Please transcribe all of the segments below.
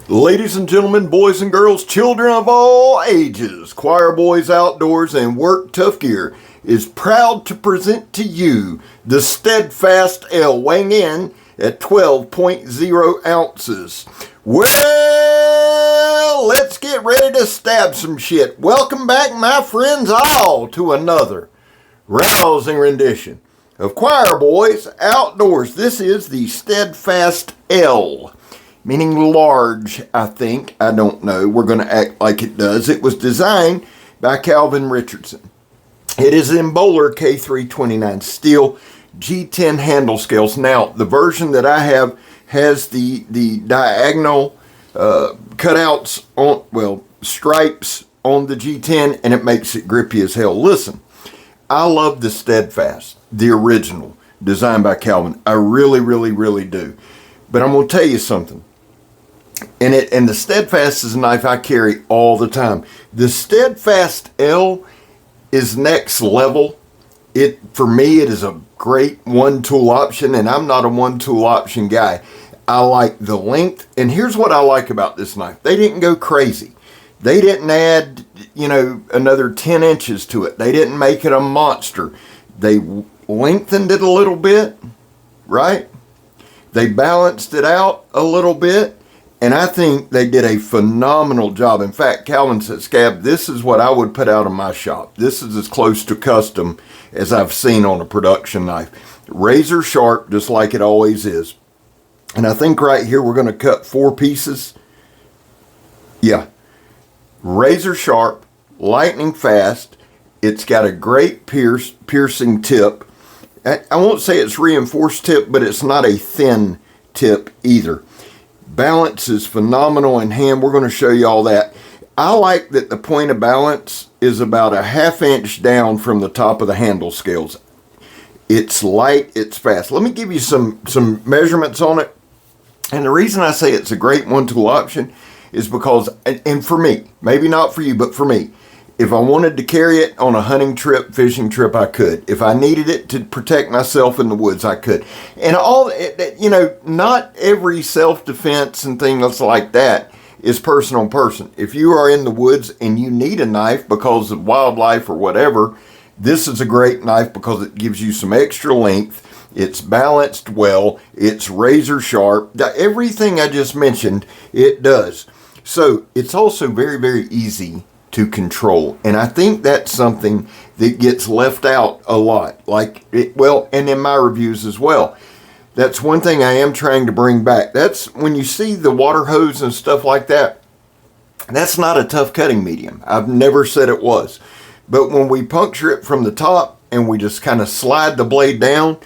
Ladies and gentlemen, boys and girls, children of all ages, Choir Boys Outdoors and Work Tough Gear is proud to present to you the Steadfast L, weighing in at 12.0 ounces. Well, let's get ready to stab some shit. Welcome back, my friends all, to another rousing rendition of Choir Boys Outdoors. This is the Steadfast L. Meaning large, I think. I don't know. We're going to act like it does. It was designed by Calvin Richardson. It is in Bowler K329 steel G10 handle scales. Now, the version that I have has the diagonal cutouts on, well, stripes on the G10, and it makes it grippy as hell. Listen, I love the Steadfast, the original, designed by Calvin. I really, really, really do. But I'm going to tell you something. And the Steadfast is a knife I carry all the time. The Steadfast L is next level. For me, it is a great one-tool option, and I'm not a one-tool option guy. I like the length, and here's what I like about this knife. They didn't go crazy. They didn't add, another 10 inches to it. They didn't make it a monster. They lengthened it a little bit, right? They balanced it out a little bit. And I think they did a phenomenal job. In fact, Calvin said, Scab, this is what I would put out of my shop. This is as close to custom as I've seen on a production knife. Razor sharp, just like it always is. And I think right here we're going to cut 4 pieces. Yeah. Razor sharp, lightning fast. It's got a great piercing tip. I won't say it's reinforced tip, but it's not a thin tip either. Balance is phenomenal in hand. We're going to show you all that. I like that the point of balance is about a 1/2 inch down from the top of the handle scales. It's light, it's fast. Let me give you some measurements on it. And the reason I say it's a great one-tool option is because, and for me, maybe not for you, but for me, if I wanted to carry it on a hunting trip, fishing trip, I could. If I needed it to protect myself in the woods, I could. And not every self-defense and things like that is person on person. If you are in the woods and you need a knife because of wildlife or whatever, this is a great knife because it gives you some extra length. It's balanced well. It's razor sharp. Everything I just mentioned, it does. So it's also very, very easy to control. And I think that's something that gets left out a lot. And in my reviews as well. That's one thing I am trying to bring back. That's when you see the water hose and stuff like that. That's not a tough cutting medium. I've never said it was. But when we puncture it from the top and we just kind of slide the blade down,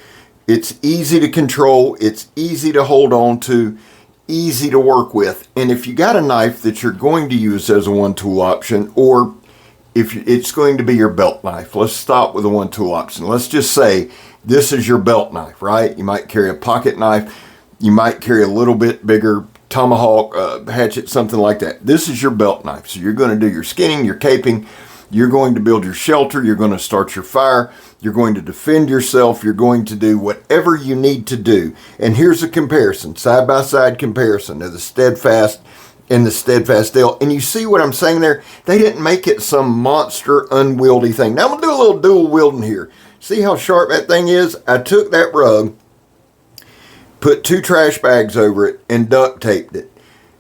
it's easy to control. It's easy to hold on to. Easy to work with. And if you got a knife that you're going to use as a one-tool option, or if it's going to be your belt knife, let's stop with a one-tool option. Let's just say this is your belt knife, right? You might carry a pocket knife. You might carry a little bit bigger tomahawk, hatchet, something like that. This is your belt knife. So you're going to do your skinning, your caping. You're going to build your shelter. You're going to start your fire. You're going to defend yourself. You're going to do whatever you need to do. And here's a comparison, side-by-side comparison of the Steadfast and the Steadfast L. And you see what I'm saying there? They didn't make it some monster unwieldy thing. Now I'm going to do a little dual wielding here. See how sharp that thing is? I took that rug, put 2 trash bags over it, and duct taped it.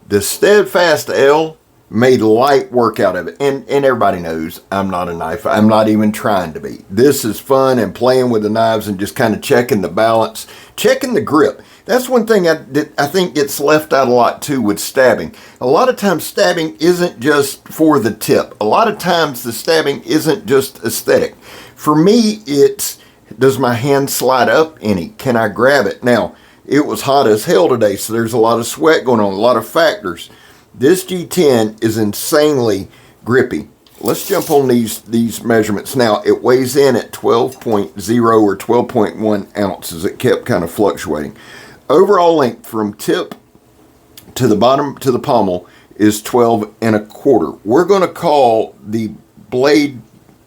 The Steadfast L made light work out of it. And everybody knows I'm not a knife. I'm not even trying to be. This is fun and playing with the knives and just kind of checking the balance, checking the grip. That's one thing I think gets left out a lot too with stabbing. A lot of times stabbing isn't just for the tip. A lot of times the stabbing isn't just aesthetic. For me, it's, does my hand slide up any? Can I grab it? Now, it was hot as hell today, so there's a lot of sweat going on, a lot of factors. This G10 is insanely grippy. Let's jump on these measurements. Now, it weighs in at 12.0 or 12.1 ounces. It kept kind of fluctuating. Overall length from tip to the bottom to the pommel is 12.25. We're going to call the blade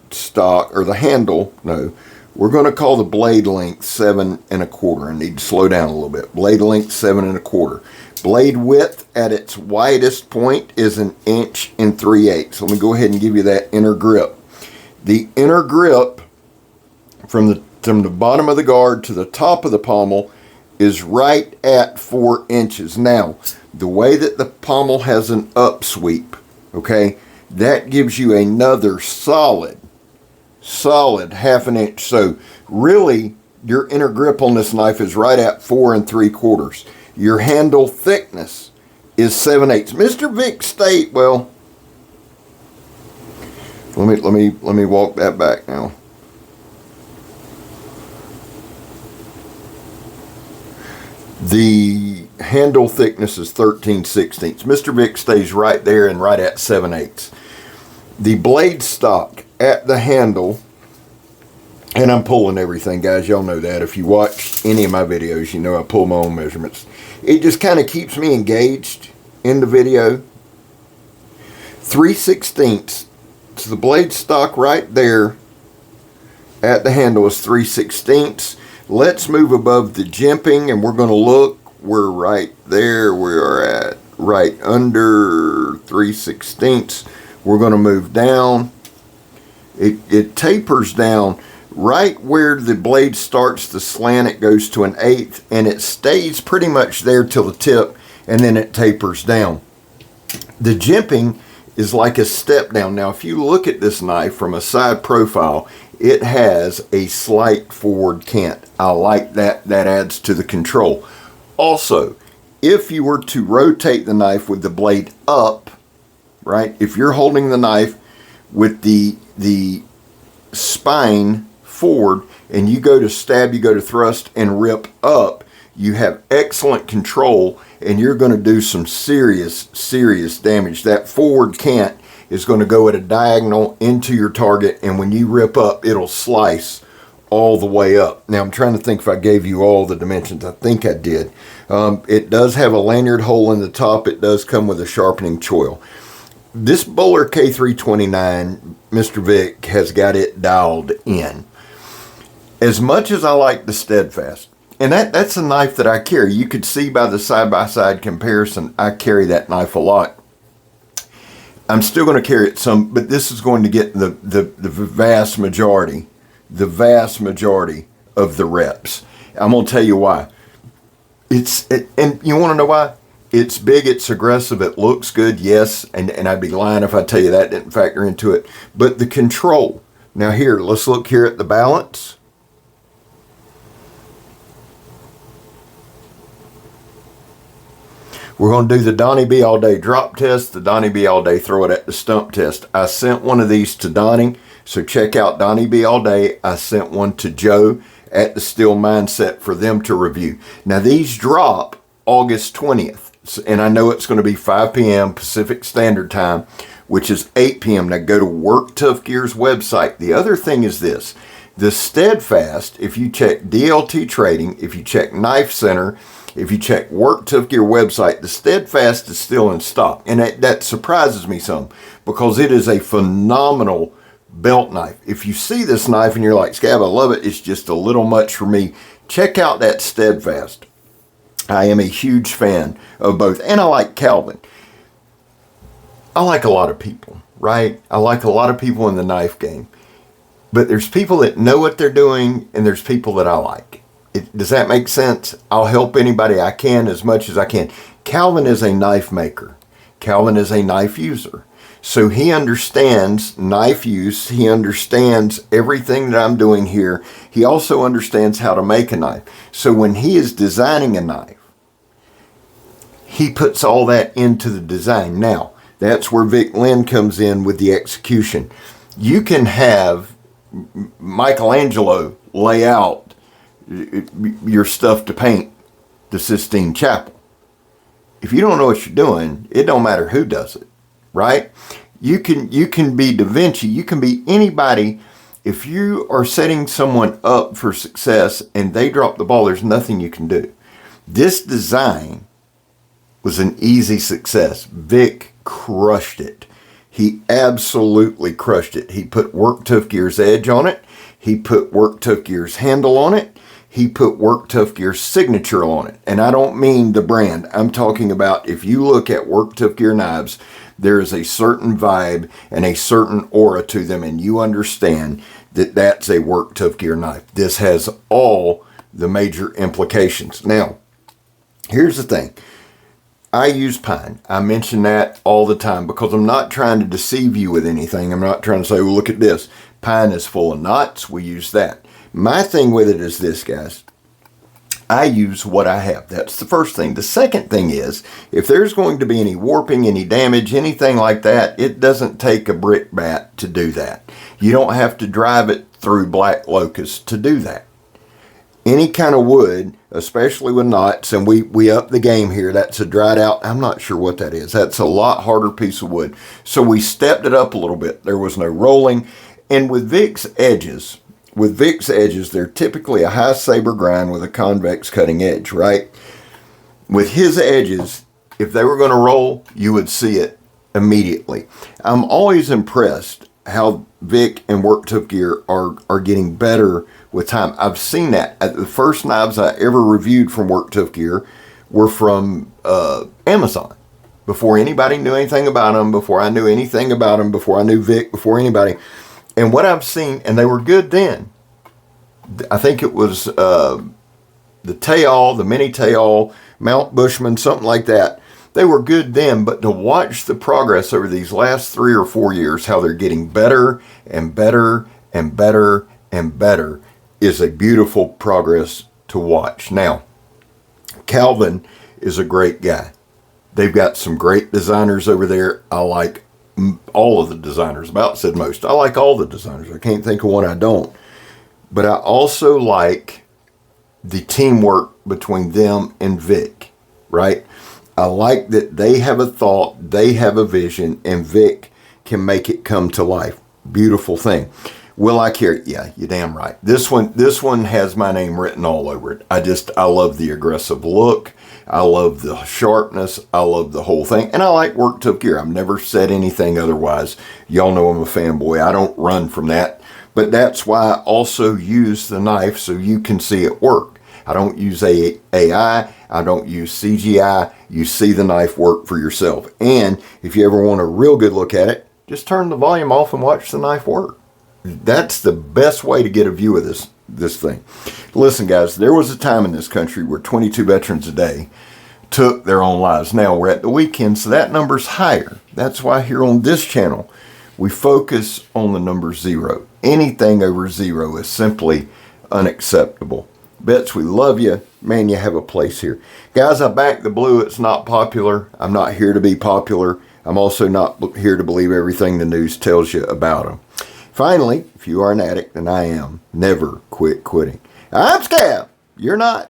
stock, or the handle, no, we're going to call the blade length 7.25. I need to slow down a little bit. Blade length 7.25. Blade width at its widest point is 1 3/8. So let me go ahead and give you that inner grip. The inner grip from the bottom of the guard to the top of the pommel is right at 4 inches. Now, the way that the pommel has an upsweep, okay, that gives you another solid 1/2 inch. So really, your inner grip on this knife is right at 4 3/4. Your handle thickness is 7/8. Mr. Vic state, well, let me walk that back now. The handle thickness is 13/16. Mr. Vic stays right there and right at 7/8. The blade stock at the handle, and I'm pulling everything, guys. Y'all know that. If you watch any of my videos, you know I pull my own measurements. It just kind of keeps me engaged in the video. 3/16. So the blade stock right there at the handle is 3/16. Let's move above the jimping, and we're going to look. We're right there. We are at right under 3/16. We're going to move down. It tapers down right where the blade starts to slant. It goes to 1/8, and it stays pretty much there till the tip, and then it tapers down. The jimping is like a step down. Now, if you look at this knife from a side profile, it has a slight forward cant. I like that. That adds to the control. Also, if you were to rotate the knife with the blade up, right? If you're holding the knife with the spine forward and you go to stab, you go to thrust and rip up, you have excellent control, and you're going to do some serious damage. That forward cant is going to go at a diagonal into your target, and when you rip up, it'll slice all the way up. Now, I'm trying to think if I gave you all the dimensions. I think I did. It does have a lanyard hole in the top. It does come with a sharpening choil. This Bowler K329, Mr. Vic has got it dialed in. As much as I like the Steadfast, and that's a knife that I carry. You could see by the side-by-side comparison, I carry that knife a lot. I'm still going to carry it some, but this is going to get the vast majority of the reps. I'm going to tell you why. And you want to know why? It's big, it's aggressive, it looks good, yes, and I'd be lying if I tell you that didn't factor into it. But the control. Now here, let's look here at the balance. We're going to do the Donnie B all day drop test, the Donnie B all day throw it at the stump test. I sent one of these to Donnie, so check out Donnie B all day. I sent one to Joe at the Steel Mindset for them to review. Now these drop August 20th, and I know it's going to be 5 p.m. Pacific Standard Time, which is 8 p.m. Now go to Work Tough Gear's website. The other thing is this, the Steadfast, if you check DLT Trading, if you check Knife Center, if you check Work Tough Gear website, the Steadfast is still in stock. And that surprises me some, because it is a phenomenal belt knife. If you see this knife and you're like, Scab, I love it, it's just a little much for me, check out that Steadfast. I am a huge fan of both. And I like Calvin. I like a lot of people, right? I like a lot of people in the knife game. But there's people that know what they're doing, and there's people that I like. Does that make sense? I'll help anybody I can as much as I can. Calvin is a knife maker. Calvin is a knife user. So he understands knife use. He understands everything that I'm doing here. He also understands how to make a knife. So when he is designing a knife, he puts all that into the design. Now, that's where Vic Lynn comes in with the execution. You can have Michelangelo lay out your stuff to paint the Sistine Chapel. If you don't know what you're doing, it don't matter who does it, right? You can be Da Vinci, you can be anybody. If you are setting someone up for success and they drop the ball, there's nothing you can do. This design was an easy success. Vic crushed it. He absolutely crushed it. He put Work Tough Gear's edge on it. He put Work Tough Gear's handle on it. he put Work Tough Gear signature on it. And I don't mean the brand. I'm talking about if you look at Work Tough Gear knives, there is a certain vibe and a certain aura to them, and you understand that that's a Work Tough Gear knife. This has all the major implications. Now, here's the thing. I use pine. I mention that all the time because I'm not trying to deceive you with anything. I'm not trying to say, well, look at this. Pine is full of knots. We use that. My thing with it is this, guys. I use what I have. That's the first thing. The second thing is, if there's going to be any warping, any damage, anything like that, it doesn't take a brick bat to do that. You don't have to drive it through black locust to do that. Any kind of wood, especially with knots, and we up the game here. That's a dried out, I'm not sure what that is. That's a lot harder piece of wood. So we stepped it up a little bit. There was no rolling. And with Vic's edges, they're typically a high saber grind with a convex cutting edge, right? With his edges, if they were going to roll, you would see it immediately. I'm always impressed how Vic and Work Tough Gear are getting better with time. I've seen that. The first knives I ever reviewed from Work Tough Gear were from Amazon. Before anybody knew anything about them, before I knew anything about them, before I knew Vic, before anybody. And what I've seen, and they were good then. I think it was the Tayal, the Mini Tayal, Mount Bushman, something like that. They were good then, but to watch the progress over these last 3 or 4 years, how they're getting better and better and better and better, is a beautiful progress to watch. Now, Calvin is a great guy. They've got some great designers over there. I like all of the designers. About said most. I like all the designers. I can't think of one I don't. But I also like the teamwork between them and Vic, right? I like that they have a thought, they have a vision, and Vic can make it come to life. Beautiful thing. Will I carry it? Yeah, you're damn right. This one has my name written all over it. I love the aggressive look. I love the sharpness. I love the whole thing. And I like Work Tough Gear. I've never said anything otherwise. Y'all know I'm a fanboy. I don't run from that. But that's why I also use the knife so you can see it work. I don't use AI. I don't use CGI. You see the knife work for yourself. And if you ever want a real good look at it, just turn the volume off and watch the knife work. That's the best way to get a view of this thing. Listen, guys, there was a time in this country where 22 veterans a day took their own lives. Now we're at the weekend, so that number's higher. That's why here on this channel, we focus on the number 0. Anything over 0 is simply unacceptable. Bets, we love you. Man, you have a place here. Guys, I back the blue. It's not popular. I'm not here to be popular. I'm also not here to believe everything the news tells you about them. Finally, if you are an addict, and I am, never quit quitting. I'm Scab. You're not.